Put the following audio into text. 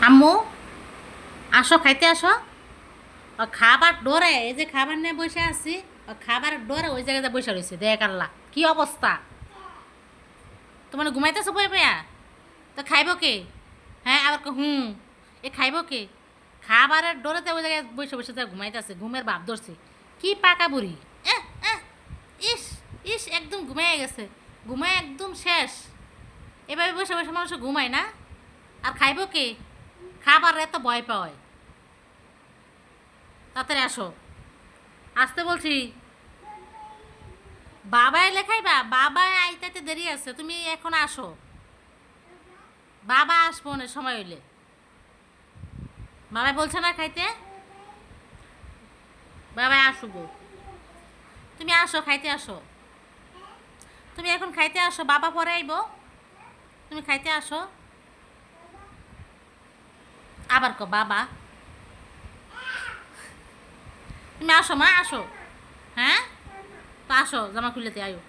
আম্মু আসো, খাইতে আসো। ও খাবার ডোরে, এই যে খাবার নিয়ে বসে আছি, ও খাবার ডোরে ওই জায়গাতে বসে রয়েছে। দেখ আল্লাহ কি অবস্থা! তোমার ঘুমাইতেছো বই বইয়া? তো খাইব কে? হ্যাঁ আবার হুম, এ খাইব কে? খাবারের ডোরেতে ওই জায়গায় বসে বসে তো ঘুমাইতেছে, ঘুমের ভাব ধরছে। কি পাকা বুড়ি! এহ, এহ, ইস, ইস, একদম ঘুমাইয়া গেছে। ঘুমায় একদম শেষ। এভাবে বসে বসে মানুষ ঘুমায় না? আর খাইব কে? খাবার এত ভয় পায়। তাড়াতাড়ি আসো, আসতে বলছি। বাবা এলে খাইবা? বাবা আইতাতে দেরি আছে, তুমি এখন আসো। বাবা আসবো না সময় হইলে। বাবা বলছে না খাইতে? বাবা আসবো। তুমি আসো, খাইতে আসো। তুমি এখন খাইতে আসো, বাবা পরে আইব। তুমি খাইতে আসো। আবার বাবা। তুমি আসো মা, আসো। হ্যাঁ, তো আসো, জামা খুলতে আয়ো।